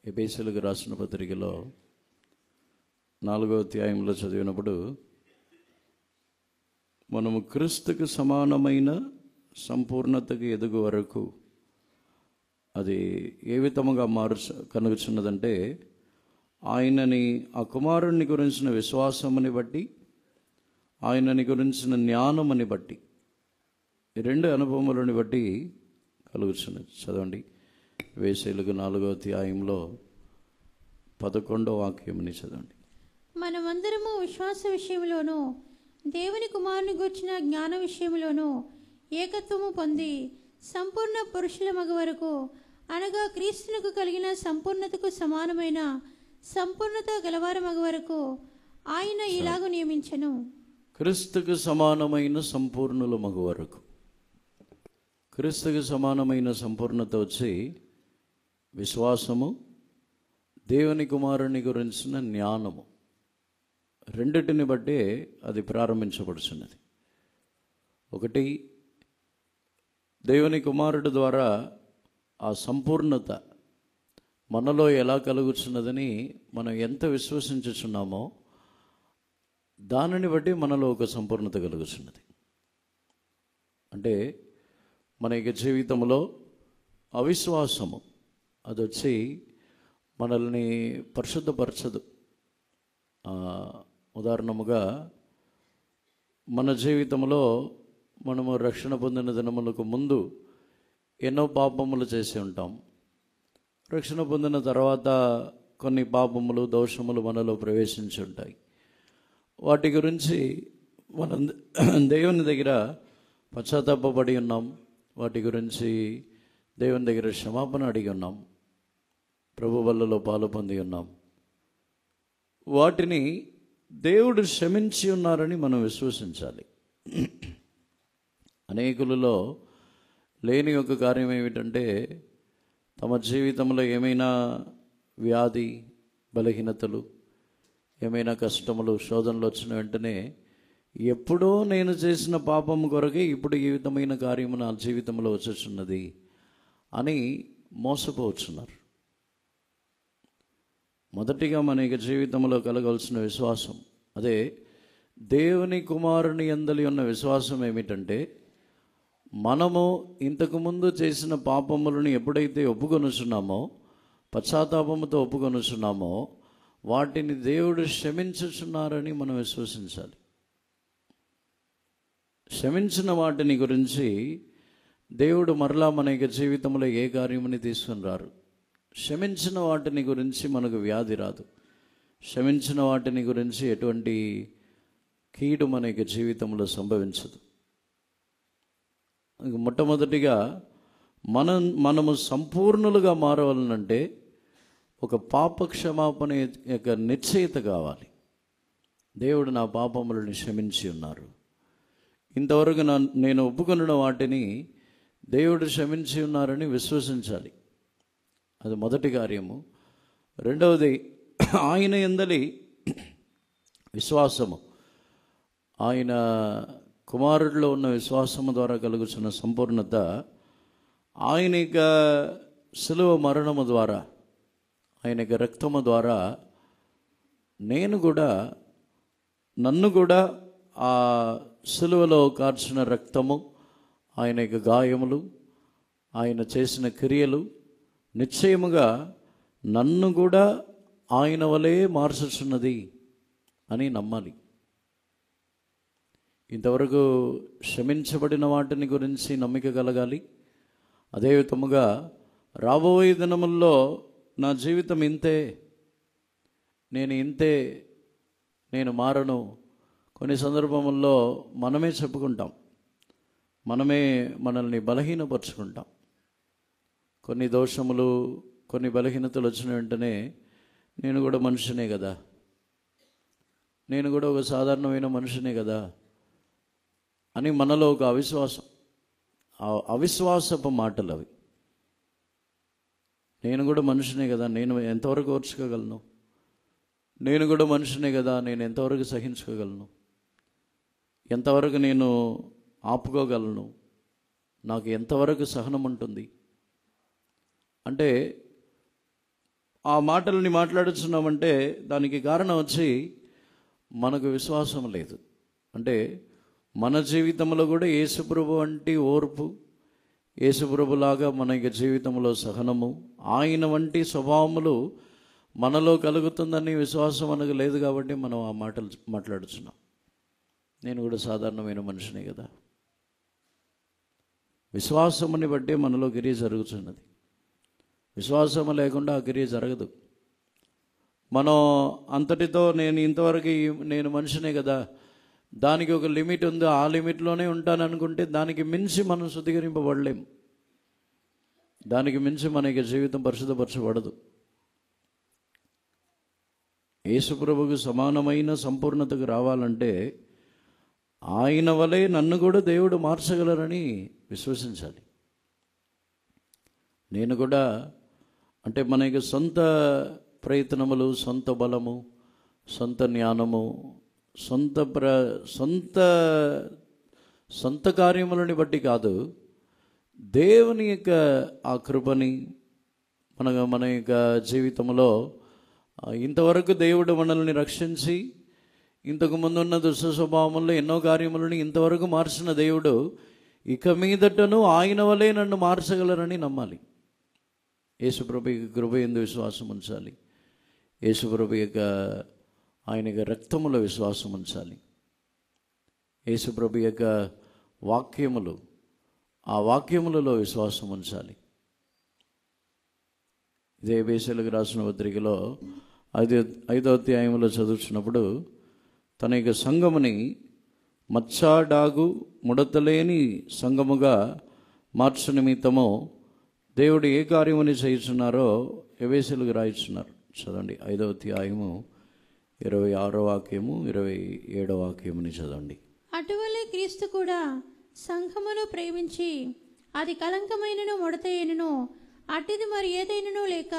ఎఫెసీయులకు రాసిన పత్రికలో 4వ అధ్యాయంలో చదివినప్పుడు మనము క్రీస్తుకు సమానమైన సంపూర్ణతకు ఎదుగు వరకు అది ఏ విధముగా కనుగొచున్నదంటే ఆయనని ఆ కుమారుణ్ణి గురించిన విశ్వాసముని బట్టి, ఆయనని గురించిన జ్ఞానముని బట్టి, ఈ రెండు అనుభవములను బట్టి కలుగుచున్నది. చదవండి, ఎఫెసీయులకు 4వ అధ్యాయంలో 11వ వాక్యముని చదవండి. మనమందరము విశ్వాస విషయంలోనూ దేవుని కుమారుని గూర్చిన జ్ఞాన విషయంలోనూ ఏకత్వము పొంది సంపూర్ణ పురుషుల మగ వరకు, అనగా క్రీస్తునకు కలిగిన సంపూర్ణతకు సమానమైన సంపూర్ణత గలవారి మగ వరకు ఆయన ఇలాగూ నియమించెను. క్రీస్తుకు సమానమైన సంపూర్ణుల మగ వరకు. క్రీస్తుకు సమానమైన సంపూర్ణత వచ్చి విశ్వాసము, దేవుని కుమారుని గురించిన జ్ఞానము, రెండిటిని బట్టే అది ప్రారంభించబడుతున్నది. ఒకటి, దేవుని కుమారుడు ద్వారా ఆ సంపూర్ణత మనలో ఎలా కలుగుతున్నదని మనం ఎంత విశ్వసించుచున్నామో దానిని బట్టి మనలో ఒక సంపూర్ణత కలుగుతున్నది. అంటే మన యొక్క జీవితంలో అవిశ్వాసము అది వచ్చి మనల్ని పరిశుద్ధపరచదు. ఉదాహరణముగా మన జీవితంలో మనము రక్షణ పొందిన దినములకు ముందు ఎన్నో పాపములు చేసి ఉంటాం. రక్షణ పొందిన తర్వాత కొన్ని పాపములు, దోషములు మనలో ప్రవేశించి ఉంటాయి. వాటి గురించి మనం దేవుని దగ్గర పశ్చాత్తాపపడి ఉన్నాం. వాటి గురించి దేవుని దగ్గర క్షమాపణ అడిగి ఉన్నాం. ప్రభు వల్లలో పాలు పొంది ఉన్నాం. వాటిని దేవుడు క్షమించి ఉన్నారని మనం విశ్వసించాలి. అనేకులలో లేని ఒక కార్యం ఏమిటంటే, తమ జీవితంలో ఏమైనా వ్యాధి, బలహీనతలు, ఏమైనా కష్టములు, శోధనలు వచ్చిన వెంటనే ఎప్పుడో నేను చేసిన పాపం కొరకే ఇప్పుడు ఈ విధమైన కార్యము నా జీవితంలో వచ్చేస్తున్నది అని మోసపోవచ్చున్నారు. మొదటిగా మన యొక్క జీవితంలో కలగాల్సిన విశ్వాసం, అదే దేవుని కుమారుని యందలి ఉన్న విశ్వాసం ఏమిటంటే, మనము ఇంతకుముందు చేసిన పాపములను ఎప్పుడైతే ఒప్పుకొనుచున్నామో, పశ్చాత్తాపముతో ఒప్పుకొనుచున్నామో, వాటిని దేవుడు క్షమించుచున్నారని మనం విశ్వసించాలి. క్షమించిన వాటిని గురించి దేవుడు మరలా మన యొక్క జీవితంలో ఏ కార్యముని తీసుకుని రారు. క్షమించిన వాటిని గురించి మనకు వ్యాధి రాదు. క్షమించిన వాటిని గురించి ఎటువంటి కీడు మన యొక్క జీవితంలో సంభవించదు. మొట్టమొదటిగా మనము సంపూర్ణులుగా మారవాలనంటే ఒక పాప క్షమాపణ యొక్క నిశ్చయిత కావాలి. దేవుడు నా పాపములను క్షమించి ఉన్నారు. ఇంతవరకు నేను ఒప్పుకొనిన వాటిని దేవుడు క్షమించి ఉన్నారని విశ్వసించాలి. అది మొదటి కార్యము. రెండవది, ఆయన యందలి విశ్వాసము, ఆయన కుమారుడిలో ఉన్న విశ్వాసము ద్వారా కలుగుతున్న సంపూర్ణత, ఆయన యొక్క శిలువ మరణము ద్వారా, ఆయన యొక్క రక్తము ద్వారా నన్ను కూడా ఆ శిలువలో కార్చిన రక్తము, ఆయన యొక్క గాయములు, ఆయన చేసిన క్రియలు నిశ్చయముగా నన్ను కూడా ఆయన వలె మార్చుచున్నది అని నమ్మాలి. ఇంతవరకు క్షమించబడిన వాటిని గురించి నమ్మిక కలగాలి. అదే విధముగా రాబోయే దినముల్లో నా జీవితం ఇంతే, నేను మారను. కొన్ని సందర్భముల్లో మనమే చెప్పుకుంటాం, మనమే మనల్ని బలహీనపరుచుకుంటాం. కొన్ని దోషములు, కొన్ని బలహీనతలు వచ్చిన వెంటనే నేను కూడా మనిషినే కదా, నేను కూడా ఒక సాధారణమైన మనిషినే కదా అని మనలో ఒక అవిశ్వాసపు మాటలు అవి. నేను కూడా మనిషినే కదా, నేను ఎంతవరకు ఓర్చుకోగలను, నేను కూడా మనిషినే కదా, నేను ఎంతవరకు సహించుకోగలను, ఎంతవరకు నేను ఆపుకోగలను, నాకు ఎంతవరకు సహనం ఉంటుంది అంటే ఆ మాటలని మాట్లాడుతున్నామంటే దానికి కారణం వచ్చి మనకు విశ్వాసం లేదు. అంటే మన జీవితంలో కూడా యేసుప్రభు వంటి ఓర్పు, యేసుప్రభులాగా మన యొక్క జీవితంలో సహనము, ఆయన వంటి స్వభావములు మనలో కలుగుతుందని విశ్వాసం మనకు లేదు. కాబట్టి మనం ఆ మాటలు మాట్లాడుతున్నాం. నేను కూడా సాధారణమైన మనిషినే కదా. విశ్వాసముని బట్టి మనలో క్రియ జరుగుతున్నది. విశ్వాసము లేకుండా ఆ క్రియ జరగదు. మనం అంతటితో నేను ఇంతవరకు నేను మనిషినే కదా, దానికి ఒక లిమిట్ ఉంది, ఆ లిమిట్లోనే ఉంటాను అనుకుంటే దానికి మించి మనం శుద్ధీకరింపబడలేము. దానికి మించి మన యొక్క జీవితం పరిశుద్ధపరచబడదు. యేసుప్రభుకు సమానమైన సంపూర్ణతకు రావాలంటే ఆయన వలె నన్ను కూడా దేవుడు మార్చగలరని విశ్వసించాలి. నేను కూడా అంటే మన యొక్క సొంత ప్రయత్నములు, సొంత బలము, సొంత జ్ఞానము, సొంత కార్యములని బట్టి కాదు, దేవుని యొక్క ఆ కృపని మన యొక్క జీవితంలో ఇంతవరకు దేవుడు మనల్ని రక్షించి ఇంతకు ముందున్న దుష్ట స్వభావంలో ఎన్నో కార్యములను ఇంతవరకు మార్చిన దేవుడు ఇక మీదటను ఆయన వలె నన్ను మార్చగలరని నమ్మాలి. యేసుప్రభు యొక్క కృప యందు విశ్వాసం ఉంచాలి. యేసుప్రభు యొక్క ఆయన యొక్క రక్తములో విశ్వాసం ఉంచాలి. యేసుప్రభు యొక్క వాక్యములు, ఆ వాక్యములలో విశ్వాసం ఉంచాలి. ఇదే ఎఫెసీయులకు రాసిన పత్రికలో 5వ అధ్యాయంలో చదువుతున్నప్పుడు తన యొక్క సంఘముని మచ్చాడాగు ముడతలేని సంఘముగా మార్చు నిమిత్తము దేవుడు ఏ కార్యముని చేయుచున్నారో ఎఫెసీయులకు రాయిస్తున్నారు. చదవండి 5వ అధ్యాయము 26వ వాక్యము 27వ వాక్యముని చదవండి. అటువలే క్రీస్తు కూడా సంఘమును ప్రేమించి అది కలంకమైనను ముడతైనను అట్టిది మరి ఏదైనను లేక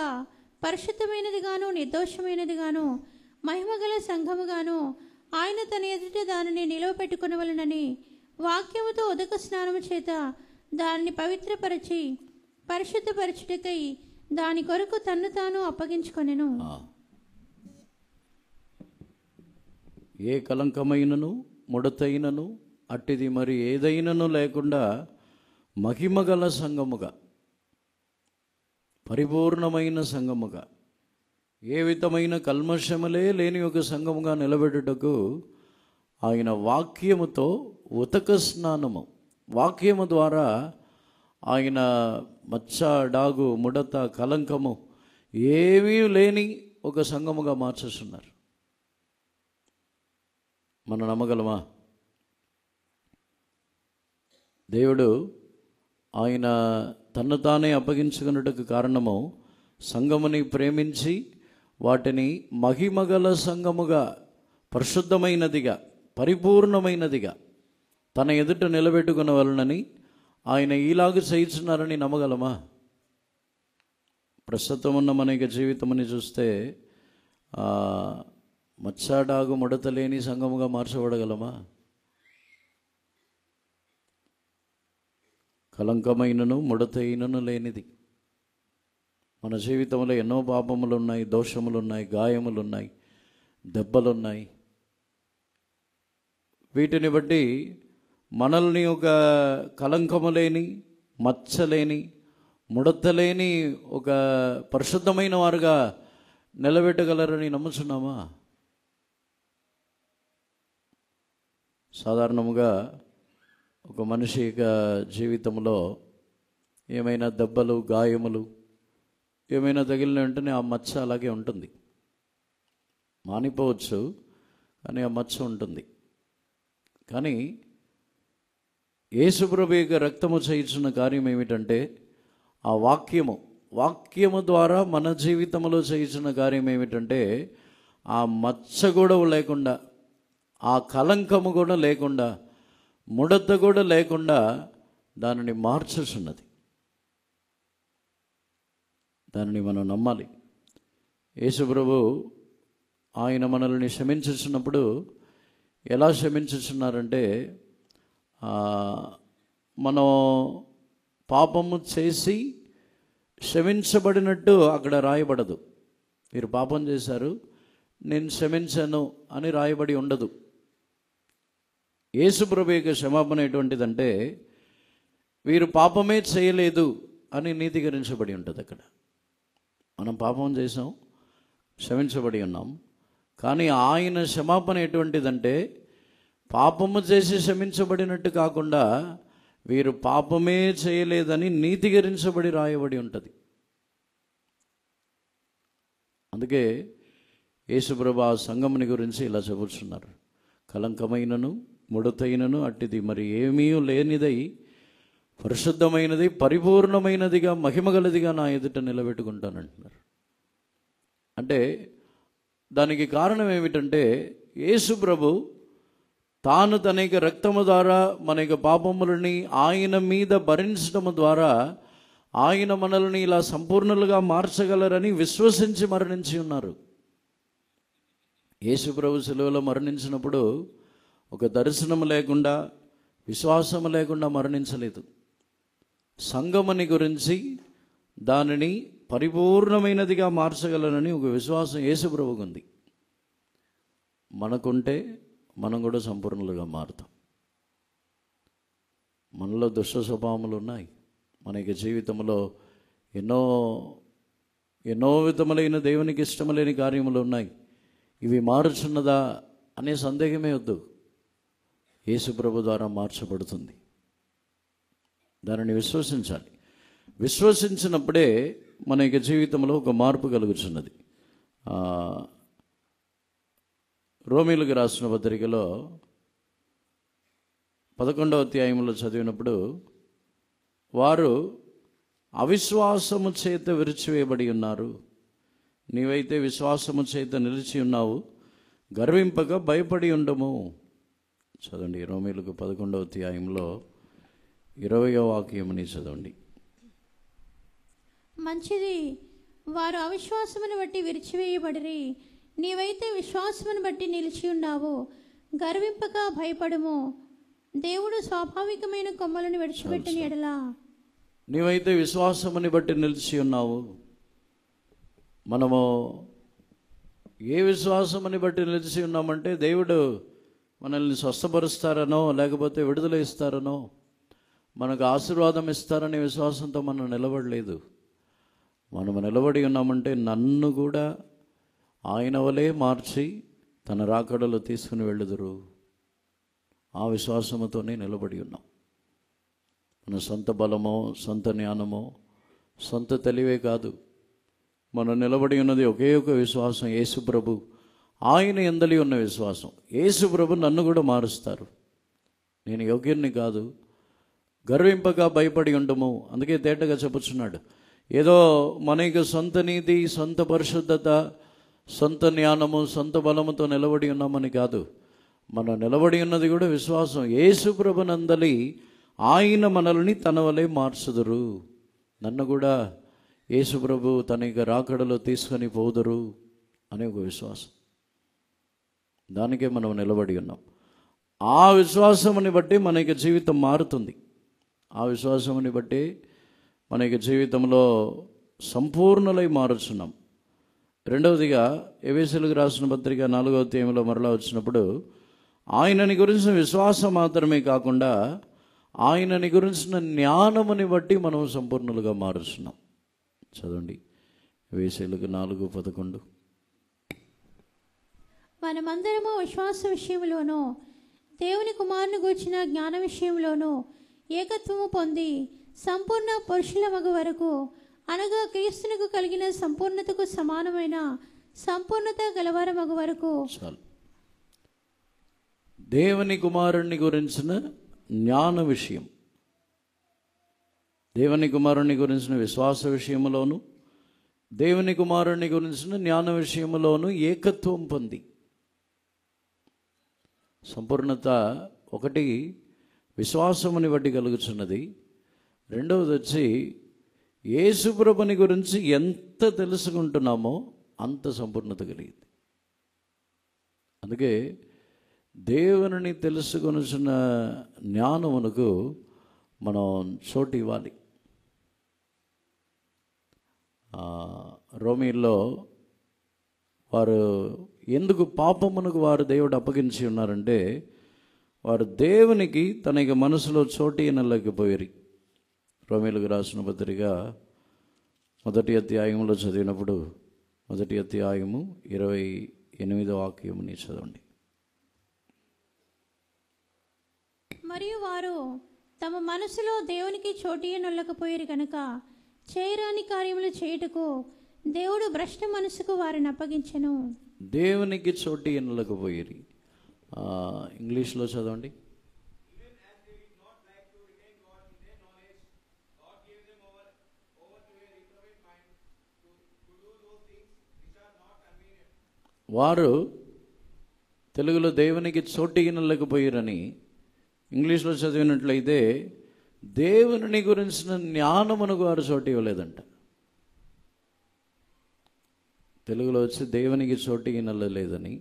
పరిశుద్ధమైనదిగాను నిర్దోషమైనదిగాను మహిమగల సంఘముగాను ఆయన తన ఎదుట దానిని నిలవపెట్టుకొనవలెనని వాక్యముతో ఉదక స్నానము చేత దానిని పవిత్రపరచి పరిశుద్ధపరచుటకై దాని కొరకు తన్ను తాను అప్పగించుకొనెను. ఏ కలంకమైనను ముడతైనను అట్టిది మరి ఏదైనను లేకుండా మహిమగల సంఘముగా, పరిపూర్ణమైన సంఘముగా, ఏ విధమైన కల్మషములే లేని ఒక సంఘముగా నిలబెట్టుటకు ఆయన వాక్యముతో ఉతక స్నానము, వాక్యము ద్వారా ఆయన మచ్చ, డాగు, ముడత, కలంకము ఏమీ లేని ఒక సంఘముగా మార్చేస్తున్నారు. మనం నమ్మగలమా? దేవుడు ఆయన తన్ను తానే అప్పగించుకున్నట్టుకు కారణము సంఘముని ప్రేమించి వాటిని మహిమగల సంఘముగా, పరిశుద్ధమైనదిగా, పరిపూర్ణమైనదిగా తన ఎదుట నిలబెట్టుకున్న వలనని ఆయన ఈలాగు చేయించున్నారని నమ్మగలమా? ప్రస్తుతం ఉన్న మన యొక్క జీవితముని చూస్తే మచ్చాడాగు ముడతలేని సంఘముగా మార్చబడగలమా? కలంకమైనను ముడతైనను లేనిది. మన జీవితంలో ఎన్నో పాపములు ఉన్నాయి, దోషములు ఉన్నాయి, గాయములు ఉన్నాయి, దెబ్బలున్నాయి. వీటిని బట్టి మనల్ని ఒక కలంకము లేని, మచ్చలేని, ముడతలేని ఒక పరిశుద్ధమైన వారుగా నిలబెట్టగలరని నమ్ముచున్నామా? సాధారణముగా ఒక మనిషి యొక్క జీవితంలో ఏమైనా దెబ్బలు, గాయములు ఏమైనా తగిలిన వెంటనే ఆ మచ్చ అలాగే ఉంటుంది. మానిపోవచ్చు, కానీ ఆ మచ్చ ఉంటుంది. కానీ యేసుప్రభు యొక్క రక్తము చేయించిన కార్యం ఏమిటంటే ఆ వాక్యము ద్వారా మన జీవితంలో చేయించిన కార్యం ఏమిటంటే ఆ మచ్చ కూడా లేకుండా, ఆ కలంకము కూడా లేకుండా, ముడత కూడా లేకుండా దానిని మార్చేస్తున్నది. దానిని మనం నమ్మాలి. యేసుప్రభు ఆయన మనల్ని క్షమించుచున్నప్పుడు ఎలా క్షమించుచున్నారంటే మనం పాపము చేసి క్షమించబడినట్టు అక్కడ రాయబడదు. మీరు పాపం చేశారు, నేను క్షమించాను అని రాయబడి ఉండదు. యేసు ప్రభు యొక్క క్షమాపణ ఎటువంటిదంటే వీరు పాపమే చేయలేదు అని నీతీకరించబడి ఉంటుంది. అక్కడ మనం పాపం చేసాం, క్షమించబడి ఉన్నాం. కానీ ఆయన క్షమాపణ ఎటువంటిదంటే పాపము చేసి క్షమించబడినట్టు కాకుండా వీరు పాపమే చేయలేదని నీతీకరించబడి రాయబడి ఉంటుంది. అందుకే యేసుప్రభు ఆ సంఘముని గురించి ఇలా చెబుతున్నారు, కలంకమైనను ముడతైనను అట్టిది మరి ఏమీ లేనిదై పరిశుద్ధమైనది పరిపూర్ణమైనదిగా మహిమగలదిగా నా ఎదుట నిలబెట్టుకుంటానంటున్నారు. అంటే దానికి కారణం ఏమిటంటే యేసు ప్రభు తాను తన యొక్క రక్తము ద్వారా మన యొక్క పాపములని ఆయన మీద భరించడం ద్వారా ఆయన మనల్ని ఇలా సంపూర్ణులుగా మార్చగలరని విశ్వసించి మరణించి ఉన్నారు. యేసు ప్రభు శిలువలో మరణించినప్పుడు ఒక దర్శనం లేకుండా, విశ్వాసం లేకుండా మరణించలేదు. సంఘముని గురించి దానిని పరిపూర్ణమైనదిగా మార్చగలనని ఒక విశ్వాసం యేసు ప్రభువుకు ఉంది. మనకుంటే మనం కూడా సంపూర్ణులుగా మారుతాం. మనలో దుష్ట స్వభావములు ఉన్నాయి. మన యొక్క జీవితంలో ఎన్నో విధములైన దేవునికి ఇష్టములేని కార్యములు ఉన్నాయి. ఇవి మారుచున్నదా అనే సందేహమే వద్దు. యేసు ప్రభు ద్వారా మార్చబడుతుంది. దానిని విశ్వసించాలి. విశ్వసించినప్పుడే మన యొక్క జీవితంలో ఒక మార్పు కలుగుతున్నది. రోమీయులకు రాసిన పత్రికలో 11వ అధ్యాయంలో చదివినప్పుడు వారు అవిశ్వాసము చేత విరిచివేయబడి ఉన్నారు, నీవైతే విశ్వాసము చేత నిలిచి ఉన్నావు, గర్వింపక భయపడి ఉండము. చదవండి, రోమీయులకు 11వ అధ్యాయంలో 20వ వాక్యముని చదవండి. మంచిది, వారు అవిశ్వాసమును బట్టి విరిచివేయబడిరి, నీవైతే విశ్వాసమును బట్టి నిలిచి ఉన్నావు, గర్వింపక భయపడము. దేవుడు స్వాభావికమైన కొమ్మలను విడిచిపెట్టిన ఎడల నీవైతే విశ్వాసముని బట్టి నిలిచి ఉన్నావు. మనము ఏ విశ్వాసముని బట్టి నిలిచి ఉన్నామంటే దేవుడు మనల్ని స్వస్థపరుస్తారనో లేకపోతే విడుదల ఇస్తారనో మనకు ఆశీర్వాదం ఇస్తారనే విశ్వాసంతో మనం నిలబడలేదు. మనము నిలబడి ఉన్నామంటే నన్ను కూడా ఆయన వలే మార్చి తన రాకడలో తీసుకుని వెళ్ళుదురు, ఆ విశ్వాసముతోనే నిలబడి ఉన్నాం. మన సొంత బలమో సొంత జ్ఞానమో సొంత తెలివే కాదు, మనం నిలబడి ఉన్నది ఒకే ఒక విశ్వాసం, యేసు ప్రభు. ఆయన యందలి ఉన్న విశ్వాసం. యేసు ప్రభు నన్ను కూడా మారుస్తారు. నేను యోగ్యుని కాదు, గర్వింపక భయపడి ఉండము. అందుకే తేటగా చెప్పుచున్నాడు, ఏదో మన యొక్క సొంత నీతి, సొంత పరిశుద్ధత, సొంత జ్ఞానము, సొంత బలముతో నిలబడి ఉన్నామని కాదు. మనం నిలబడి ఉన్నది కూడా విశ్వాసం. యేసు ప్రభు నందలి ఆయన మనల్ని తన వలె మార్చుదురు. నన్ను కూడా యేసు ప్రభు తన యొక్క రాకడలో తీసుకొని పోదురు అనే ఒక విశ్వాసం. దానికే మనం నిలబడి ఉన్నాం. ఆ విశ్వాసముని బట్టి మన యొక్క జీవితం మారుతుంది. ఆ విశ్వాసముని బట్టి మన యొక్క జీవితంలో సంపూర్ణలై మారుచున్నాం. రెండవదిగా ఎఫెసీయులకు రాసిన పత్రిక 4వ అధ్యాయంలో మరలా వచ్చినప్పుడు ఆయనని గురించిన విశ్వాసం మాత్రమే కాకుండా ఆయనని గురించిన జ్ఞానముని బట్టి మనం సంపూర్ణులుగా మారుస్తున్నాం. చదవండి, ఎఫెసీయులకు 4:11. మనమందరము విశ్వాస విషయంలోనూ దేవుని కుమారుని గూర్చిన జ్ఞాన విషయంలోనూ ఏకత్వము పొంది సంపూర్ణ పురుషుల మగ వరకు, అనగా క్రీస్తునకు కలిగిన సంపూర్ణతకు సమానమైన సంపూర్ణత గలవార మగ వరకు. చాలు. దేవుని కుమారుని గురించిన జ్ఞాన విషయం, దేవుని కుమారుని గురించిన విశ్వాస విషయంలోను, దేవుని కుమారుని గురించిన జ్ఞాన విషయంలోను ఏకత్వం పొంది. సంపూర్ణత ఒకటి విశ్వాసముని బట్టి కలుగుతున్నది. రెండవది వచ్చి యేసు ప్రభుని గురించి ఎంత తెలుసుకుంటున్నామో అంత సంపూర్ణత కలిగింది. అందుకే దేవుని తెలుసుకొనుచున్న జ్ఞానమునకు మనం చోటు ఇవ్వాలి. రోమీల్లో వారు ఎందుకు పాపమునకు వారు దేవుడు అప్పగించి ఉన్నారంటే వారు దేవునికి తన యొక్క మనసులో చోటు ఇనలేకపోయారు. రోమీయులకు రాసిన పత్రిక 1వ అధ్యాయంలో చదివినప్పుడు 1వ అధ్యాయము 28వ వాక్యముని చదవండి. మరియు వారు తమ మనసులో దేవునికి చోటియనొల్లకపోయారు కనుక చేయరాని కార్యములు చేయుటకు దేవుడు భ్రష్ట మనసుకు వారిని అప్పగించెను. దేవునికి చోటు ఇనలేకపోయారు. ఇంగ్లీష్లో చదవండి. వారు తెలుగులో దేవునికి చోటు ఇనలేకపోయారని ఇంగ్లీష్లో చదివినట్లయితే దేవుని గురించిన జ్ఞానమునకు వారు చోటు ఇవ్వలేదంట. తెలుగులో వచ్చి దేవునికి చోటు ఇనలేదని,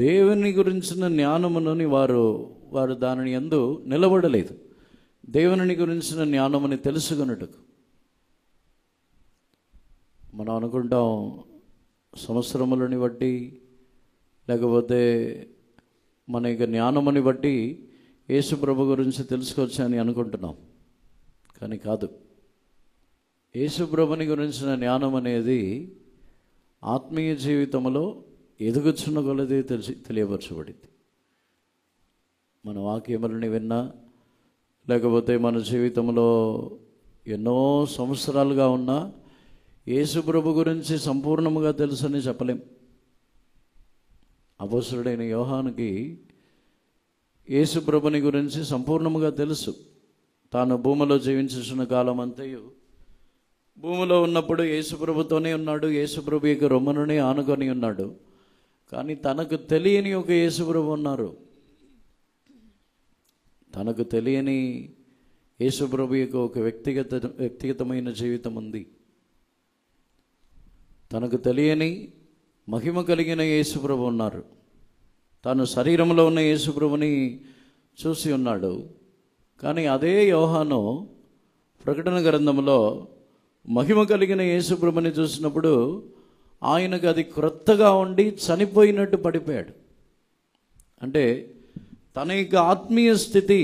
దేవుని గురించిన జ్ఞానమునని వారు దానిని యందు నిలబడలేదు. దేవుని గురించిన జ్ఞానముని తెలుసుకున్నట్టుకు మనం అనుకుంటాం సంవత్సరములని బట్టి లేకపోతే మన యొక్క జ్ఞానముని బట్టి యేసు ప్రభు గురించి తెలుసుకోవచ్చని అనుకుంటున్నాం. కానీ కాదు. యేసు ప్రభుని గురించిన జ్ఞానం అనేది ఆత్మీయ జీవితంలో ఎదుగుచున్న కొలది తెలియపరచబడింది. మన వాక్యములని విన్నా లేకపోతే మన జీవితంలో ఎన్నో సంవత్సరాలుగా ఉన్నా యేసు ప్రభు గురించి సంపూర్ణముగా తెలుసని చెప్పలేం. అపోస్తలుడైన యోహానుకి యేసు ప్రభుని గురించి సంపూర్ణముగా తెలుసు. తాను భూమిలో జీవించుచున్న కాలం అంతయు భూమిలో ఉన్నప్పుడు యేసు ప్రభుతోనే ఉన్నాడు, యేసు ప్రభు యొక్క రొమ్మనునే ఆనుకొని ఉన్నాడు. కానీ తనకు తెలియని ఒక యేసు ప్రభు ఉన్నారు. తనకు తెలియని యేసు ప్రభు యొక్క ఒక వ్యక్తిగతమైన జీవితం ఉంది. తనకు తెలియని మహిమ కలిగిన యేసు ప్రభు ఉన్నారు. తాను శరీరంలో ఉన్న యేసు ప్రభుని చూసి ఉన్నాడు. కానీ అదే యోహాను ప్రకటన గ్రంథంలో మహిమ కలిగిన యేసు ప్రభుని చూసినప్పుడు ఆయనకు అది క్రొత్తగా ఉండి చనిపోయినట్టు పడిపోయాడు. అంటే తన యొక్క ఆత్మీయ స్థితి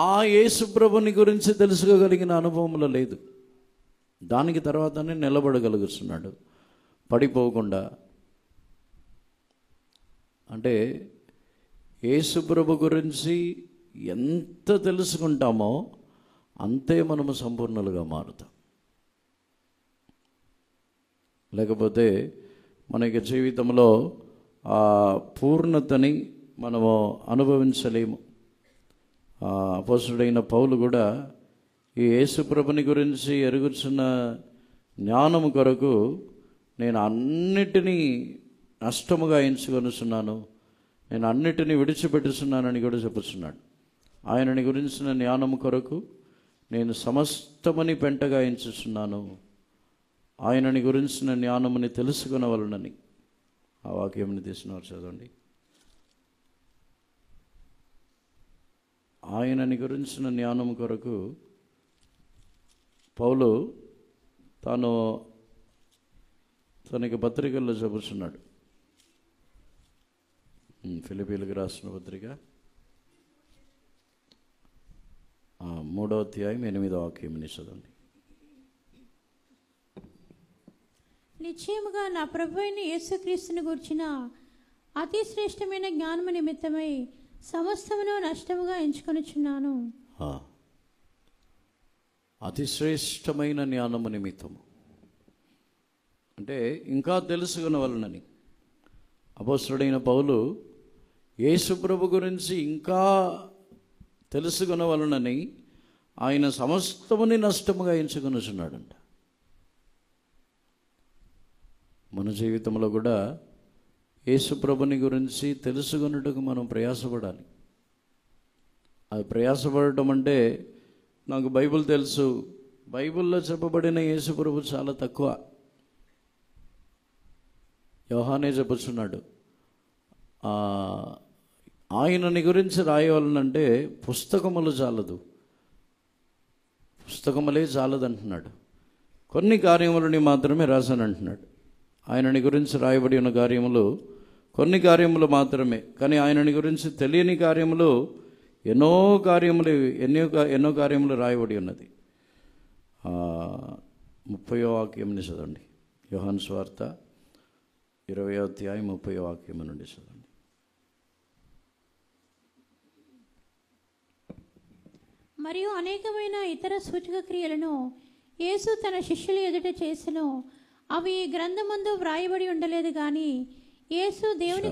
ఆ యేసు ప్రభుని గురించి తెలుసుకోగలిగిన అనుభవంలో లేదు. దానికి తర్వాతనే నిలబడగలుగుతున్నాడు పడిపోకుండా. అంటే యేసు ప్రభు గురించి ఎంత తెలుసుకుంటామో అంతే మనము సంపూర్ణులుగా మారుతాం. లేకపోతే మన యొక్క జీవితంలో ఆ పూర్ణతని మనము అనుభవించలేము. అపోస్తలుడైన పౌలు కూడా ఈ యేసు ప్రభుని గురించి ఎరుగుచున్న జ్ఞానము కొరకు నేను అన్నిటినీ నష్టముగా ఎంచుకొనుచున్నాను, నేను అన్నిటినీ విడిచిపెట్టుచున్నానని కూడా చెప్పుచున్నాడు. ఆయనని గురించిన జ్ఞానము కొరకు నేను సమస్తమని పెంటగా ఎంచుచున్నాను, ఆయనని గురించిన జ్ఞానముని తెలుసుకునవలనని. ఆ వాక్యంని తీసినవారు చదవండి. ఆయనని గురించిన జ్ఞానము కొరకు పౌలు తనకి పత్రికల్లో చెబుతున్నాడు. ఫిలిప్పీలకు రాసిన పత్రిక 3వ అధ్యాయం 8వ వాక్యం చదవండి. నిశ్చయముగా నా ప్రభువైన యేసుక్రీస్తుని గూర్చిన అతి శ్రేష్టమైన జ్ఞానము నిమిత్తమై సమస్తమును నష్టముగా ఎంచుకొనుచున్నాను. అతి శ్రేష్టమైన జ్ఞానము నిమిత్తము అంటే ఇంకా తెలుసుకునవలనని అపోస్తలుడైన పౌలు యేసు ప్రభు గురించి ఇంకా తెలుసుకునవలనని ఆయన సమస్తముని నష్టముగా ఎంచుకొనుచున్నాడంట. మన జీవితంలో కూడా యేసు ప్రభుని గురించి తెలుసుకున్నట్టుకు మనం ప్రయాసపడాలి. అది ప్రయాసపడటం అంటే నాకు బైబిల్ తెలుసు, బైబిల్లో చెప్పబడిన యేసు ప్రభు చాలా తక్కువ. యోహానే చెప్పుచున్నాడు, ఆయనని గురించి రాయవాలనంటే పుస్తకములు చాలదు, పుస్తకములే చాలదు అంటున్నాడు. కొన్ని కార్యములని మాత్రమే రాశాను అంటున్నాడు. ఆయనని గురించి రాయబడి ఉన్న కార్యములు కొన్ని కార్యములు మాత్రమే, కానీ ఆయనని గురించి తెలియని కార్యములు ఎన్నో కార్యములు రాయబడి ఉన్నది. 30వ వాక్యంని చదవండి. యోహాను సువార్త 20వ అధ్యాయం 30వ వాక్యం నుండి చదవండి. మరియు అనేకమైన ఇతర సూచక క్రియలను యేసు తన శిష్యుల ఎదుట చేసెను. అవి ఈ గ్రంథమందు వ్రాయబడి ఉండలేదు కానీ యేసు దేవుని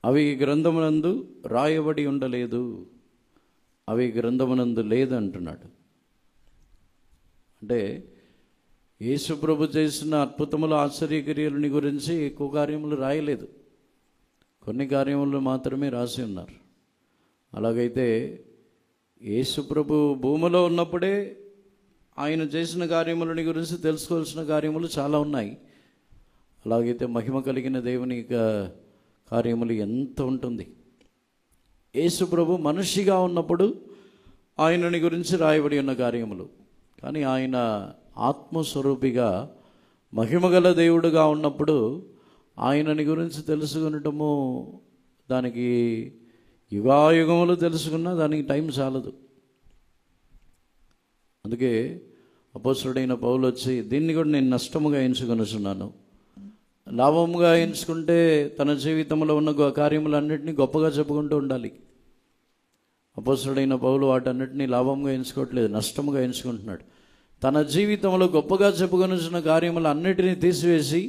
అవి ఈ గ్రంథమునందు రాయబడి ఉండలేదు, అవి గ్రంథమునందు లేదంటున్నాడు. అంటే యేసు ప్రభు చేసిన అద్భుతముల ఆశ్చర్యక్రియలని గురించి ఎక్కువ కార్యములు రాయలేదు, కొన్ని కార్యములు మాత్రమే రాసి ఉన్నారు. అలాగైతే యేసు ప్రభు భూమిలో ఉన్నప్పుడే ఆయన చేసిన కార్యములని గురించి తెలుసుకోవాల్సిన కార్యములు చాలా ఉన్నాయి. అలాగైతే మహిమ కలిగిన దేవుని కార్యములు ఎంత ఉంటుంది. యేసు ప్రభు మనిషిగా ఉన్నప్పుడు ఆయనని గురించి రాయబడి ఉన్న కార్యములు, కానీ ఆయన ఆత్మస్వరూపిగా మహిమగల దేవుడుగా ఉన్నప్పుడు ఆయనని గురించి తెలుసుకునటము, దానికి యుగాయుగములు తెలుసుకున్నా దానికి టైం చాలదు. అందుకే అపోస్తలుడైన పౌలు వచ్చి దీన్ని కూడా నేను నష్టముగా ఎంచుకొనుచున్నాను, లాభముగా ఎంచుకుంటే తన జీవితంలో ఉన్న కార్యములన్నింటినీ గొప్పగా చెప్పుకుంటూ ఉండాలి. అపోస్తలుడైన పౌలు వాటన్నిటినీ లాభంగా ఎంచుకోవట్లేదు, నష్టముగా ఎంచుకుంటున్నాడు. తన జీవితంలో గొప్పగా చెప్పుకొనుచున్న కార్యములు అన్నిటినీ తీసివేసి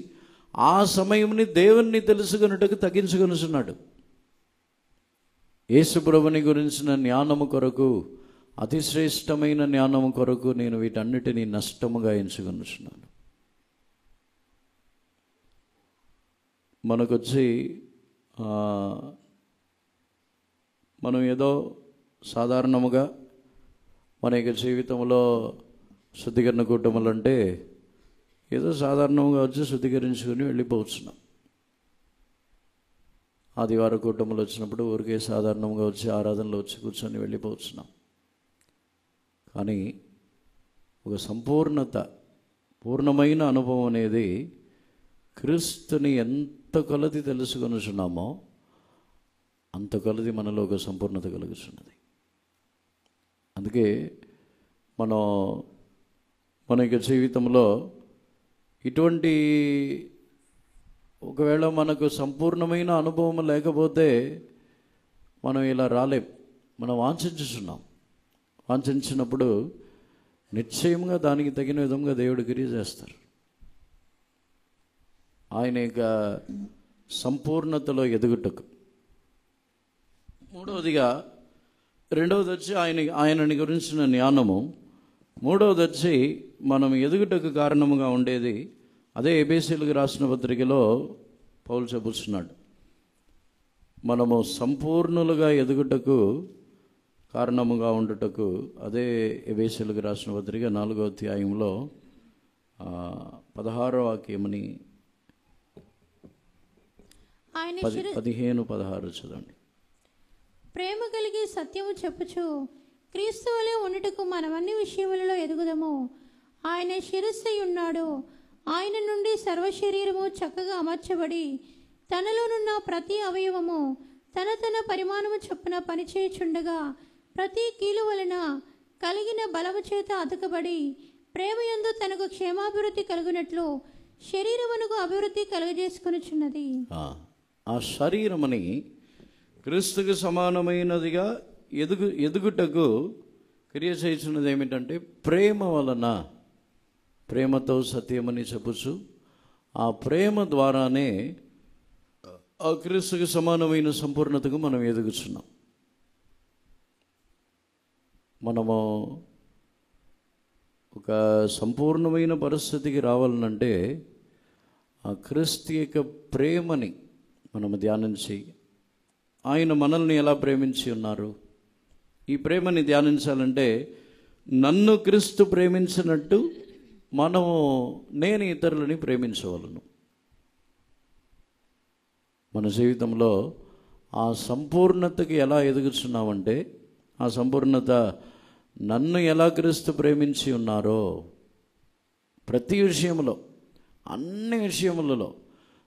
ఆ సమయంని దేవుణ్ణి తెలుసుకున్నట్టుకు తగ్గించుకొనుచున్నాడు. యేసు ప్రభుని గురించిన జ్ఞానము కొరకు, అతి శ్రేష్టమైన జ్ఞానము కొరకు నేను వీటన్నిటినీ నష్టముగా ఎంచుకొనుచున్నాను. మనకొచ్చి మనం ఏదో సాధారణముగా మన యొక్క జీవితంలో శుద్ధీకరణ కూటములు అంటే ఏదో సాధారణంగా వచ్చి శుద్ధీకరించుకొని వెళ్ళిపోవచ్చున్నాం. ఆదివారం కూటములు వచ్చినప్పుడు ఊరికే సాధారణంగా వచ్చి ఆరాధనలో వచ్చి కూర్చొని వెళ్ళిపోవచ్చున్నాం. కానీ ఒక పూర్ణమైన అనుభవం అనేది క్రీస్తుని ఎంత కొలది తెలుసుకొనుచున్నామో అంత కొలది మనలో ఒక సంపూర్ణత కలుగుతున్నది. అందుకే మన యొక్క జీవితంలో ఇటువంటి ఒకవేళ మనకు సంపూర్ణమైన అనుభవం లేకపోతే మనం ఇలా రాలేం. మనం వాంఛించినప్పుడు నిశ్చయంగా దానికి తగిన విధంగా దేవుడు క్రియ చేస్తారు. ఆయన యొక్క సంపూర్ణతలో ఎదుగుటకు. రెండవది వచ్చి ఆయనని గురించిన జ్ఞానము. మూడవది వచ్చి మనం ఎదుగుటకు కారణముగా ఉండేది అదే ఎబేసీయులకు రాసిన పత్రికలో పౌలు చెబుతున్నాడు. మనము సంపూర్ణులుగా ఎదుగుటకు కారణముగా ఉండుటకు అదే ఎబేసీయులకు రాసిన పత్రిక 4వ అధ్యాయంలో 16వ వాక్యమని 15-16 చదవండి. ప్రేమ కలిగి సత్యము చెప్పుచు క్రీస్తు వలె ఉండుటకు మనమన్ని విషయములలో ఎదుగుదము. ఆయన శిరస్సై ఉన్నాడు. ఆయన నుండి సర్వశరీరము చక్కగా అమర్చబడి తనలోనున్న ప్రతి అవయవము తన పరిమాణము చొప్పున పనిచేయుచుండగా ప్రతి కీలు వలన కలిగిన బలము చేత అతకబడి ప్రేమయందు తనకు క్షేమాభివృద్ధి కలుగునట్లు శరీరమునకు అభివృద్ధి కలుగజేసుకొనుచున్నది. ఆ శరీరమని క్రీస్తుకు సమానమైనదిగా ఎదుగుటకు క్రియ చేస్తున్నది ఏమిటంటే ప్రేమ వలన. ప్రేమతో సత్యమని చెప్పుచు ఆ ప్రేమ ద్వారానే ఆ క్రీస్తుకు సమానమైన సంపూర్ణతకు మనం ఎదుగుతున్నాం. మనము ఒక సంపూర్ణమైన పరిస్థితికి రావాలనంటే ఆ క్రీస్తు యొక్క ప్రేమని మనము ధ్యానించి ఆయన మనల్ని ఎలా ప్రేమించి ఉన్నారు, ఈ ప్రేమని ధ్యానించాలంటే నన్ను క్రీస్తు ప్రేమించినట్టు నేను ఇతరులని ప్రేమించవలను. మన జీవితంలో ఆ సంపూర్ణతకి ఎలా ఎదుగుతున్నామంటే ఆ సంపూర్ణత నన్ను ఎలా క్రీస్తు ప్రేమించి ఉన్నారో ప్రతి విషయంలో అన్ని విషయములలో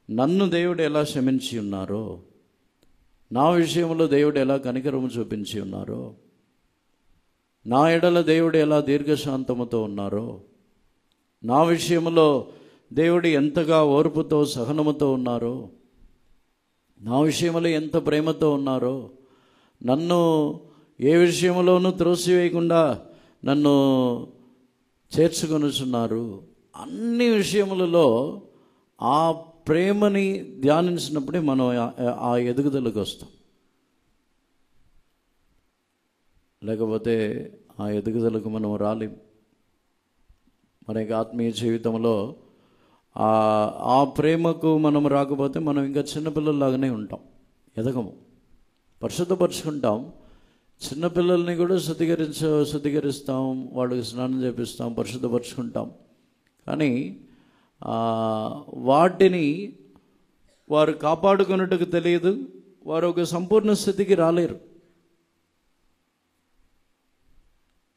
నన్ను దేవుడు ఎలా క్షమించి ఉన్నారో, నా విషయంలో దేవుడు ఎలా కనికరము చూపించి ఉన్నారో, నా ఎడల దేవుడు ఎలా దీర్ఘశాంతముతో ఉన్నారో, నా విషయంలో దేవుడు ఎంతగా ఓర్పుతో సహనముతో ఉన్నారో, నా విషయంలో ఎంత ప్రేమతో ఉన్నారో, నన్ను ఏ విషయంలోనూ త్రోసివేయకుండా నన్ను చేర్చుకొనుచున్నారు. అన్ని విషయములలో ఆ ప్రేమని ధ్యానించినప్పుడే మనం ఆ ఎదుగుదలకు వస్తాం. లేకపోతే ఆ ఎదుగుదలకు మనం రాలేం. మన యొక్క ఆత్మీయ జీవితంలో ఆ ప్రేమకు మనం రాకపోతే మనం ఇంకా చిన్నపిల్లల్లాగానే ఉంటాం, ఎదగము. పరిశుద్ధపరుచుకుంటాం, చిన్నపిల్లల్ని కూడా శుద్ధీకరిస్తాం, వాళ్ళకి స్నానం చేపిస్తాం, పరిశుద్ధపరుచుకుంటాం. కానీ వాటిని వారు కాపాడుకున్నట్టుకు తెలియదు, వారు ఒక సంపూర్ణ స్థితికి రాలేరు.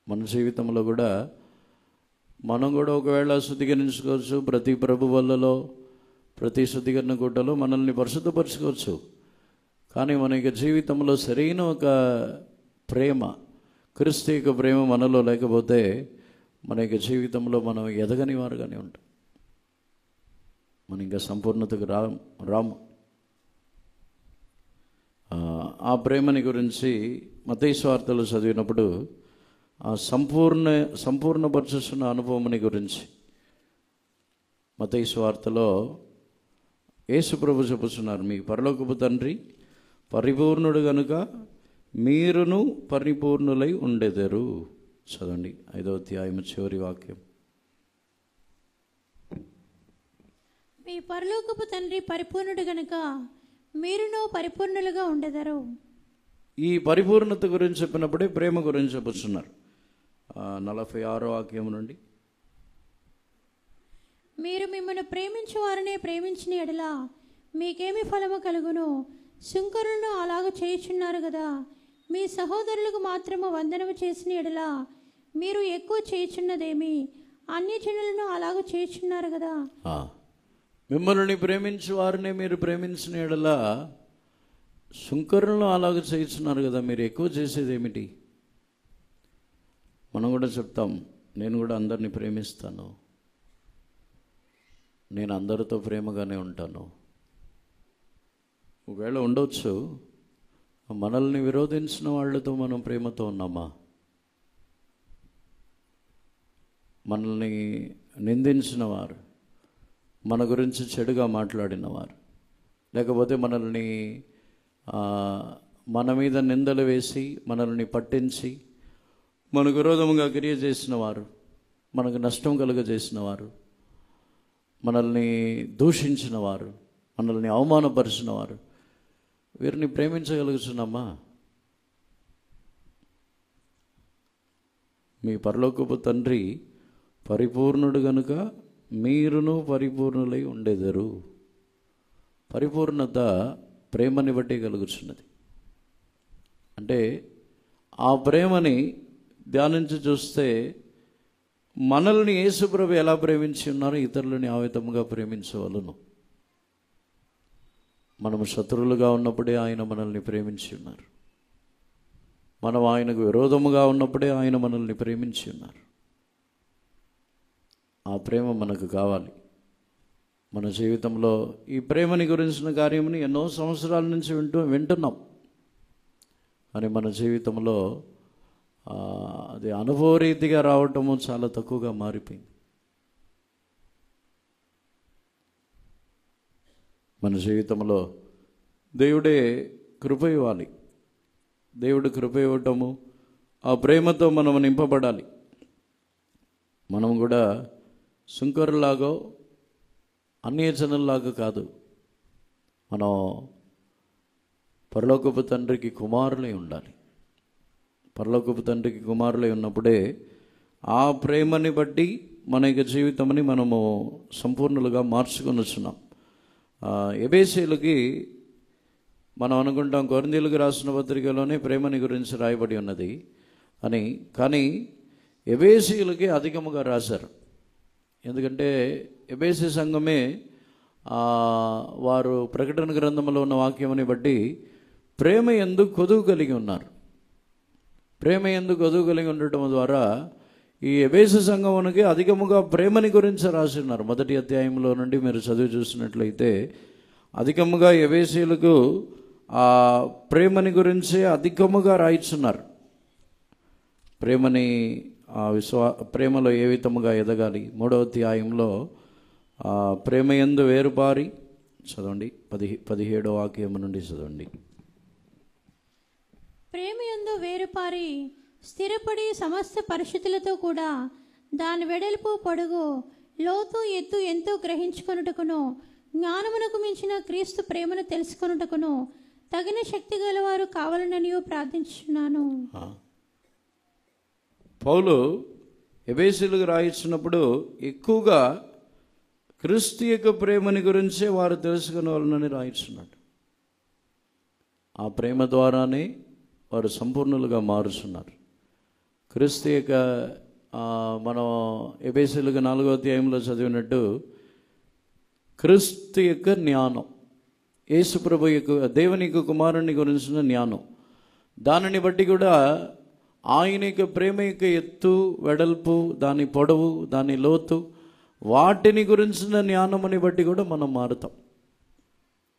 మన జీవితంలో కూడా మనం కూడా ఒకవేళ శుద్ధీకరించుకోవచ్చు. ప్రతి ప్రభు వల్లలో, ప్రతి శుద్ధీకరణ గుడ్డలో మనల్ని పరిశుద్ధపరచుకోవచ్చు. కానీ మన యొక్క జీవితంలో సరైన ఒక ప్రేమ, క్రీస్తు యొక్క ప్రేమ మనలో లేకపోతే మన యొక్క జీవితంలో మనం ఎదగని వారుగానే ఉంటాం. మనం ఇంకా సంపూర్ణతకు రాము. ఆ ప్రేమని గురించి మత్తయి సువార్తలో చదివినప్పుడు ఆ సంపూర్ణపరచుతున్న అనుభవముని గురించి మత్తయి సువార్తలో యేసు ప్రభు చెప్పుతున్నారు, మీ పరలోకపు తండ్రి పరిపూర్ణుడు గనుక మీరును పరిపూర్ణులై ఉండెదరు. చదవండి 5వ అధ్యాయం చివరి వాక్యం. మీ పరలోకపు తండ్రి పరిపూర్ణుడు గనుక మీరును పరిపూర్ణులుగా ఉండెదరు. ఈ పరిపూర్ణత గురించి చెప్పినప్పుడే ప్రేమ గురించి చెప్పుతున్నారు. 46వ వాక్యం నుండి, మీరు మిమ్మల్ని ప్రేమించు వారినే ప్రేమించిన ఎడల మీకేమి ఫలము కలుగును? సుంకరులను అలాగ చేయుచున్నారు కదా. మీ సహోదరులకు మాత్రము వందనము చేసిన ఎడల మీరు ఎక్కువ చేయుచున్నదేమి? అన్యజనులను అలాగ చేయుచున్నారు కదా. మిమ్మల్ని ప్రేమించు వారినే మీరు ప్రేమించిన ఎడల సుంకరులను అలాగ చేయుచున్నారు కదా, మీరు ఎక్కువ చేసేది ఏమిటి? మనం కూడా చెప్తాం, నేను కూడా అందరినీ ప్రేమిస్తాను, నేను అందరితో ప్రేమగానే ఉంటాను. ఒకవేళ ఉండవచ్చు, మనల్ని విరోధించిన వాళ్ళతో మనం ప్రేమతో ఉన్నామా? మనల్ని నిందించిన వారు, మన గురించి చెడుగా మాట్లాడిన వారు, లేకపోతే మనల్ని మన మీద నిందలు వేసి మనల్ని పట్టించి మనకు విరోధముగా క్రియ చేసిన వారు, మనకు నష్టం కలుగజేసిన వారు, మనల్ని దూషించిన వారు, మనల్ని అవమానపరిచిన వారు, వీరిని ప్రేమించగలుగుతున్నామా? మీ పరలోకపు తండ్రి పరిపూర్ణుడు గనుక మీరును పరిపూర్ణులై ఉండెదరు. పరిపూర్ణత ప్రేమని బట్టి కలుగుతున్నది. అంటే ఆ ప్రేమని ధ్యానించి చూస్తే మనల్ని యేసుప్రభు ఎలా ప్రేమించి ఉన్నారో ఇతరులని ఆ విధముగా ప్రేమించవలను. మనము శత్రువులుగా ఉన్నప్పుడే ఆయన మనల్ని ప్రేమించి ఉన్నారు. మనం ఆయనకు విరోధముగా ఉన్నప్పుడే ఆయన మనల్ని ప్రేమించి ఉన్నారు. ఆ ప్రేమ మనకు కావాలి. మన జీవితంలో ఈ ప్రేమని గురించిన కార్యముని ఎన్నో సంవత్సరాల నుంచి వింటున్నాం. కానీ మన జీవితంలో అది అనుభవరీతిగా రావటము చాలా తక్కువగా మారిపోయింది. మన జీవితంలో దేవుడే కృప ఇవ్వాలి. దేవుడు కృప ఇవ్వటము, ఆ ప్రేమతో మనం నింపబడాలి. మనం కూడా సుంకరులాగో అన్యజనుల్లాగా కాదు, మనం పరలోకపు తండ్రికి కుమారులై ఉండాలి. పరలోకపు తండ్రికి కుమారులై ఉన్నప్పుడే ఆ ప్రేమని బట్టి మన యొక్క జీవితంని మనము సంపూర్ణులుగా మార్చుకొని వచ్చున్నాం. ఎబేసీలకి మనం అనుకుంటాం కొరింథీయులకు రాసిన పత్రికలోనే ప్రేమని గురించి రాయబడి ఉన్నది కానీ ఎబేసీలకి అధికముగా రాశారు. ఎందుకంటే ఎబేసు సంఘమే వారు ప్రకటన గ్రంథంలో ఉన్న వాక్యముని బట్టి ప్రేమ యందు కొదువు కలిగి ఉన్నారు. ప్రేమ యందు కొదువు కలిగి ఉండటం ద్వారా ఈ ఎబేసు సంఘమునికి అధికముగా ప్రేమని గురించి రాసి ఉన్నారు. మొదటి అధ్యాయంలో నుండి మీరు చదివి చూసినట్లయితే అధికముగా ఎబేసీలకు ఆ ప్రేమని గురించి అధికముగా రాయిస్తున్నారు. ప్రేమని ప్రేమలో ఏ విధముగా ఎదగాలి. 3వ అధ్యాయంలో ప్రేమయందు వేరుపారి చదవండి, 17వ వాక్యం నుండి చదవండి. ప్రేమయందు వేరుపారి స్థిరపడి సమస్త పరిస్థితులతో కూడా దాని వెడల్పు పొడుగు లోతు ఎత్తు ఎంతో గ్రహించుకొనుటకును జ్ఞానమునకు మించిన క్రీస్తు ప్రేమను తెలుసుకొనుటకును తగిన శక్తి గలవారు కావాలని ప్రార్థించున్నాను. పౌలు ఎబేసీలకు రాయించినప్పుడు ఎక్కువగా క్రీస్తు యొక్క ప్రేమని గురించే వారు తెలుసుకునేవాళ్ళని రాయించున్నాడు. ఆ ప్రేమ ద్వారానే వారు సంపూర్ణులుగా మారుస్తున్నారు. క్రీస్తు యొక్క మనం ఎబేసీలకు 4వ అధ్యాయంలో చదివినట్టు క్రీస్తు యొక్క జ్ఞానం, యేసుప్రభు యొక్క దేవుని యొక్క కుమారుని గురించిన జ్ఞానం, దానిని బట్టి కూడా ఆయన యొక్క ప్రేమ యొక్క ఎత్తు వెడల్పు, దాని పొడవు, దాని లోతు, వాటిని గురించిన జ్ఞానముని బట్టి కూడా మనం మారుతాం.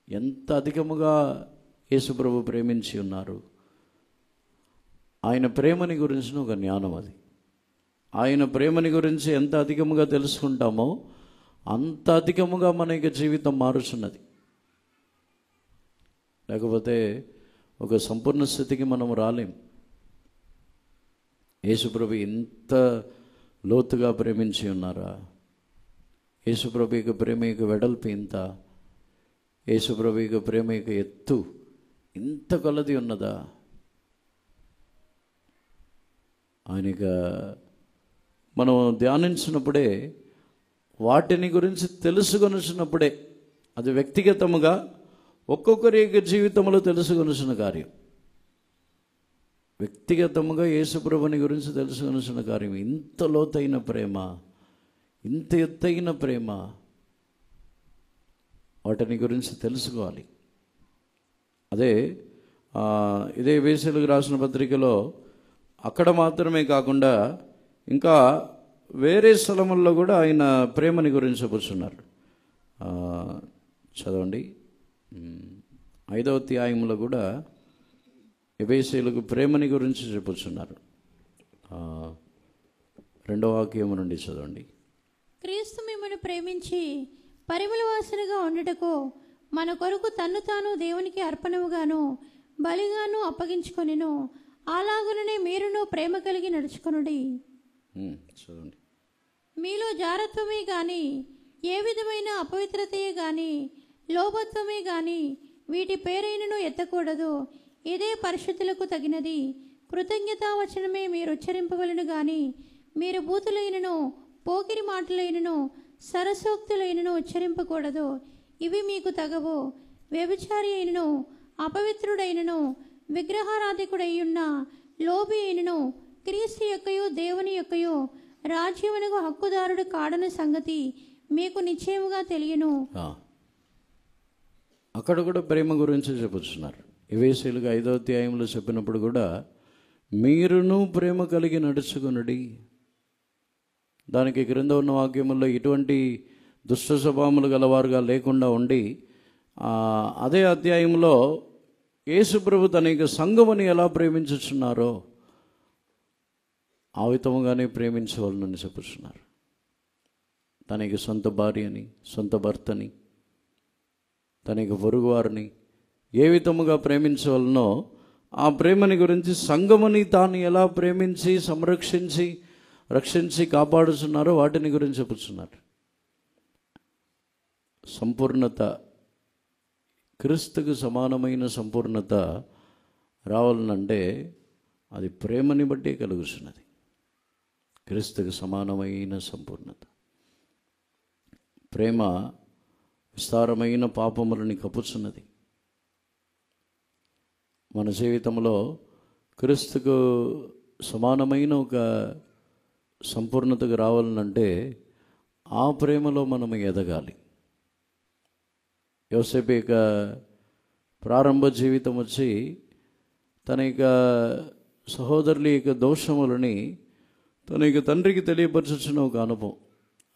ఎంత అధికముగా యేసుప్రభు ప్రేమించి ఉన్నారు. ఆయన ప్రేమని గురించిన ఒక జ్ఞానం అది. ఆయన ప్రేమని గురించి ఎంత అధికముగా తెలుసుకుంటామో అంత అధికముగా మన యొక్క జీవితం మారుతున్నది. లేకపోతే ఒక సంపూర్ణ స్థితికి మనం రాలేం. యేసుప్రభు ఇంత లోతుగా ప్రేమించి ఉన్నారా? యేసుప్రభు యొక్క ప్రేమ యొక్క వెడల్పు ఇంత, యేసుప్రభు యొక్క ప్రేమ యొక్క ఎత్తు ఇంత కొలది ఉన్నదా? ఆయనక మనం ధ్యానించినప్పుడే, వాటిని గురించి తెలుసుకొనిచ్చినప్పుడే, అది వ్యక్తిగతముగా ఒక్కొక్కరి యొక్క జీవితంలో తెలుసుకొనిసిన కార్యం. వ్యక్తిగతముగా యేసుప్రభుని గురించి తెలుసుకొనిసిన కార్యం. ఇంత లోతైన ప్రేమ, ఇంత ఎత్తైన ప్రేమ, వాటిని గురించి తెలుసుకోవాలి. అదే ఇదే ఎఫెసీయులకు రాసిన పత్రికలో అక్కడ మాత్రమే కాకుండా ఇంకా వేరే స్థలముల్లో కూడా ఆయన ప్రేమని గురించి చెప్పుచున్నారు. చదవండి, 5వ అధ్యాయంలో కూడా ఎఫెసీయులకు ప్రేమని గురించి చెప్పుచున్నారు. 2వ వాక్యం నుండి చదవండి. క్రీస్తు మిమ్మల్ని ప్రేమించి పరిమళ వాసనగా ఉండటకు మన కొరకు తన్ను తాను దేవునికి అర్పణముగాను బలిగాను అప్పగించుకొనెను. అలాగుననే మీరును ప్రేమ కలిగి నడుచుకొనుడి. చదవండి. మీలో జారత్వమే గాని ఏ విధమైన అపవిత్రతయే గాని లోభత్వమే గాని వీటి పేరైనను ఎత్తకూడదు. ఇదే పరిశుద్ధులకు తగినది. కృతజ్ఞతావచనమే మీరు ఉచ్చరింపవలను గాని మీరు బూతులైనను పోకిరి మాటలైనను సరసోక్తులైనను ఉచ్చరింపకూడదు. ఇవి మీకు తగవు. వ్యభిచారి అయినను అపవిత్రుడైనను విగ్రహారాధికుడయ్యున్న లోబి అయినను క్రీస్తు యొక్కయు దేవుని యొక్కయు రాజ్యమునకు హక్కుదారుడు కాడని సంగతి మీకు నిశ్చయముగా తెలియను. అక్కడ కూడా ప్రేమ గురించి చెప్పుతున్నారు. ఎఫెసీయులకు 5వ అధ్యాయంలో చెప్పినప్పుడు కూడా మీరును ప్రేమ కలిగి నడుచుకొనుడి. దానికి క్రింద ఉన్న వాక్యముల్లో ఇటువంటి దుష్ట స్వభావములు గలవారుగా లేకుండా ఉండి, అదే అధ్యాయంలో యేసుప్రభు తన యొక్క సంఘముని ఎలా ప్రేమించుచున్నారో ఆ విధముగానే ప్రేమించవాలని చెప్పుచున్నారు. తన యొక్క సొంత భార్యని, సొంత భర్తని, తన యొక్క పొరుగువారిని ఏ విధముగా ప్రేమించవలనో ఆ ప్రేమని గురించి సంఘముని తాను ఎలా ప్రేమించి సంరక్షించి రక్షించి కాపాడుచున్నారో వాటిని గురించి చెప్పుచున్నారు. సంపూర్ణత, క్రీస్తుకు సమానమైన సంపూర్ణత రావాలనంటే అది ప్రేమని బట్టి కలుగుతున్నది. క్రీస్తుకు సమానమైన సంపూర్ణత. ప్రేమ విస్తారమైన పాపములని కప్పుచున్నది. మన జీవితంలో క్రీస్తుకు సమానమైన ఒక సంపూర్ణతకు రావాలనంటే ఆ ప్రేమలో మనం ఎదగాలి. యోసేపు యొక్క ప్రారంభ జీవితం వచ్చి తన యొక్క సహోదరుల యొక్క దోషములని తన యొక్క తండ్రికి తెలియపరచున్న ఒక అనుభవం,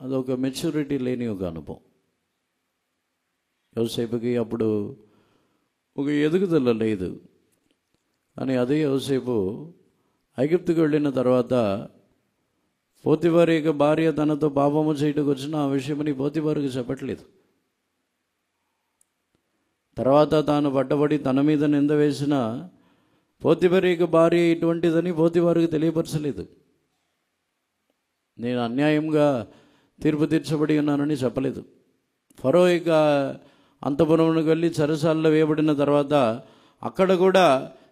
అదొక మెచ్యూరిటీ లేని ఒక అనుభవం. యోసేపుకి అప్పుడు ఒక ఎదుగుదల లేదు. కానీ అదే యోసేపు ఐగుప్తుకు వెళ్ళిన తర్వాత పోతిఫారు యొక్క భార్య తనతో పాపము చేయటకు వచ్చిన ఆ విషయమని పోతిఫారుకి చెప్పట్లేదు. తర్వాత తాను పట్టబడి తన మీద నింద వేసిన పోతిఫారు యొక్క భార్య ఇటువంటిదని పోతిఫారుకి తెలియపరచలేదు. నేను అన్యాయంగా తీర్పు తీర్చబడి ఉన్నానని చెప్పలేదు. ఫరో యొక్క అంతఃపురమునకు వెళ్ళి చెరసాలలో వేయబడిన తర్వాత అక్కడ కూడా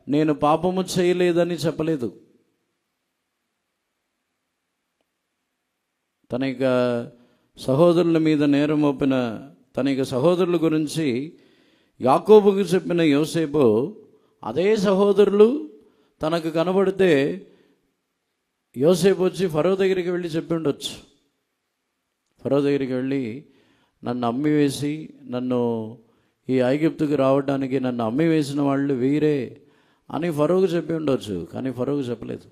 నేను పాపము చేయలేదని చెప్పలేదు. తన యొక్క సహోదరుల మీద నేరం మోపిన తన యొక్క సహోదరుల గురించి యాకోబుకు చెప్పిన యోసేపు అదే సహోదరులు తనకు కనబడితే యోసేపు వచ్చి ఫరో దగ్గరికి వెళ్ళి చెప్పి ఉండొచ్చు. ఫరో దగ్గరికి వెళ్ళి నన్ను అమ్మివేసి నన్ను ఈ ఐగుప్తుకు రావడానికి నన్ను అమ్మివేసిన వాళ్ళు వీరే అని ఫరోకు చెప్పి ఉండొచ్చు. కానీ ఫరోకు చెప్పలేదు.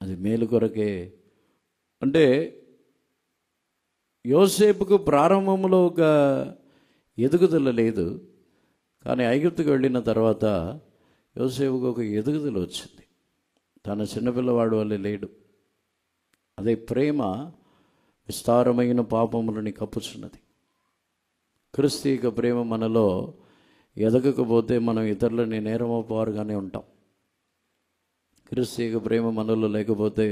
అది మేలు కొరకే. అంటే యోసేపుకు ప్రారంభంలో ఒక ఎదుగుదల లేదు, కానీ ఐగుప్తుకు వెళ్ళిన తర్వాత యోసేపుకు ఒక ఎదుగుదల వచ్చింది. తన చిన్నపిల్లవాడు వల్లే లేడు. అదే ప్రేమ విస్తారమైన పాపములని కప్పుచున్నది. క్రీస్తు ప్రేమ మనలో ఎదగకపోతే మనం ఇతరులని నేరమోపవారుగానే ఉంటాం. క్రీస్తు ప్రేమ మనలో లేకపోతే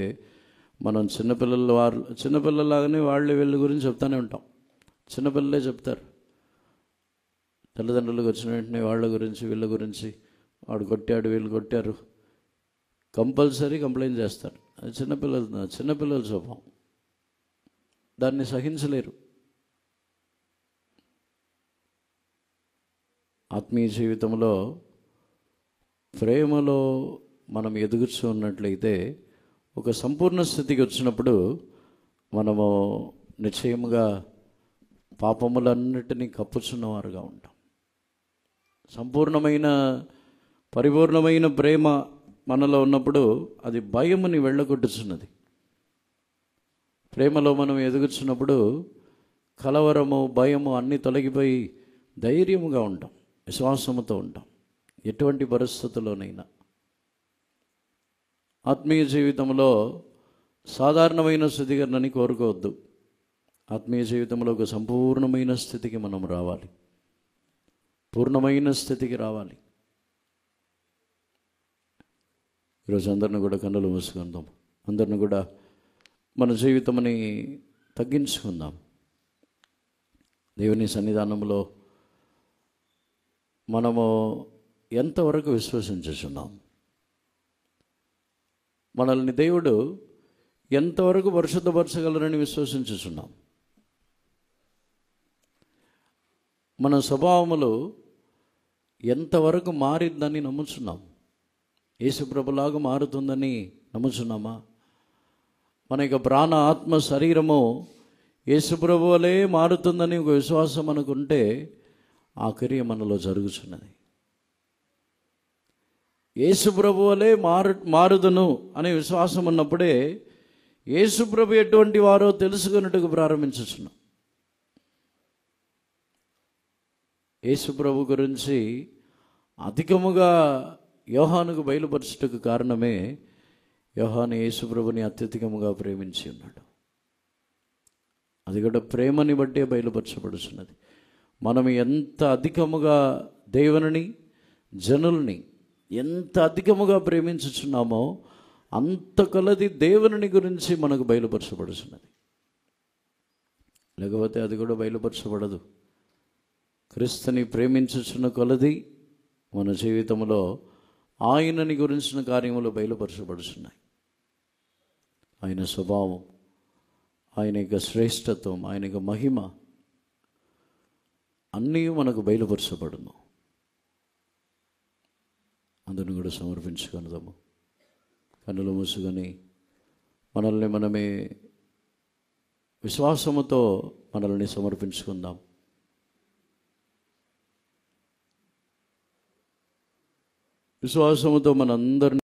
మనం చిన్నపిల్లలాగానే వీళ్ళ గురించి చెప్తానే ఉంటాం. చిన్నపిల్లలే చెప్తారు. తల్లిదండ్రులకు వచ్చిన వెంటనే వాళ్ళ గురించి వీళ్ళ గురించి, వాడు కొట్టాడు వీళ్ళు కొట్టారు, కంపల్సరీ కంప్లైంట్ చేస్తారు. అది చిన్నపిల్లల స్వభావం. దాన్ని సహించలేరు. ఆత్మీయ జీవితంలో ప్రేమలో మనం ఎదుగుతూ ఉన్నట్లయితే ఒక సంపూర్ణ స్థితికి వచ్చినప్పుడు మనము నిశ్చయముగా పాపములన్నిటినీ కప్పుచున్నవారుగా ఉంటాం. సంపూర్ణమైన పరిపూర్ణమైన ప్రేమ మనలో ఉన్నప్పుడు అది భయముని వెళ్ళగొట్టుచున్నది. ప్రేమలో మనం ఎదుగుచున్నప్పుడు కలవరము భయము అన్నీ తొలగిపోయి ధైర్యముగా ఉంటాం, విశ్వాసముతో ఉంటాం ఎటువంటి పరిస్థితుల్లోనైనా. ఆత్మీయ జీవితంలో సాధారణమైన స్థితిగతిని కోరుకోవద్దు. ఆత్మీయ జీవితంలో ఒక సంపూర్ణమైన స్థితికి మనం రావాలి, పూర్ణమైన స్థితికి రావాలి. ఈరోజు అందరిని కూడా కన్నులు మూసుకుందాం. అందరిని కూడా మన జీవితంని తగ్గించుకుందాం. దేవుని సన్నిధానంలో మనము ఎంతవరకు విశ్వసించుచున్నాం? మనల్ని దేవుడు ఎంతవరకు పరిశుద్ధపరచగలరని విశ్వసించుచున్నాం? మన స్వభావములు ఎంతవరకు మారిద్దని నమ్ముచున్నాం? యేసుప్రభులాగా మారుతుందని నమ్ముచున్నామా? మన యొక్క ప్రాణ ఆత్మ శరీరము యేసుప్రభు వలే మారుతుందని ఒక విశ్వాసం అనుకుంటే ఆ క్రియ మనలో జరుగుతున్నది. యేసుప్రభు వలే మారుదును అనే విశ్వాసం ఉన్నప్పుడే యేసుప్రభు ఎటువంటి వారో తెలుసుకున్నట్టుకు ప్రారంభించుచున్నాం. యేసుప్రభు గురించి అధికముగా యోహానుకు బయలుపరచుటకు కారణమే యోహాను యేసుప్రభుని అత్యధికముగా ప్రేమించి ఉన్నాడు. అది కూడా ప్రేమని బట్టే బయలుపరచబడుతున్నది. మనం ఎంత అధికముగా దేవుని జనుల్ని ఎంత అధికముగా ప్రేమించుచున్నామో అంత కొలది దేవుని గురించి మనకు బయలుపరచబడుతున్నది. లేకపోతే అది కూడా బయలుపరచబడదు. క్రీస్తుని ప్రేమించుచున్న కొలది మన జీవితంలో ఆయనని గురించిన కార్యములు బయలుపరచబడుతున్నాయి. ఆయన స్వభావం, ఆయన యొక్క శ్రేష్టత్వం, ఆయన యొక్క మహిమ అన్నీ మనకు బయలుపరచబడును. అందును కూడా సమర్పించుకుందాము. కన్నులు మూసుకొని మనల్ని మనమే విశ్వాసముతో మనల్ని సమర్పించుకుందాం. విశ్వాసముతో మనందరినీ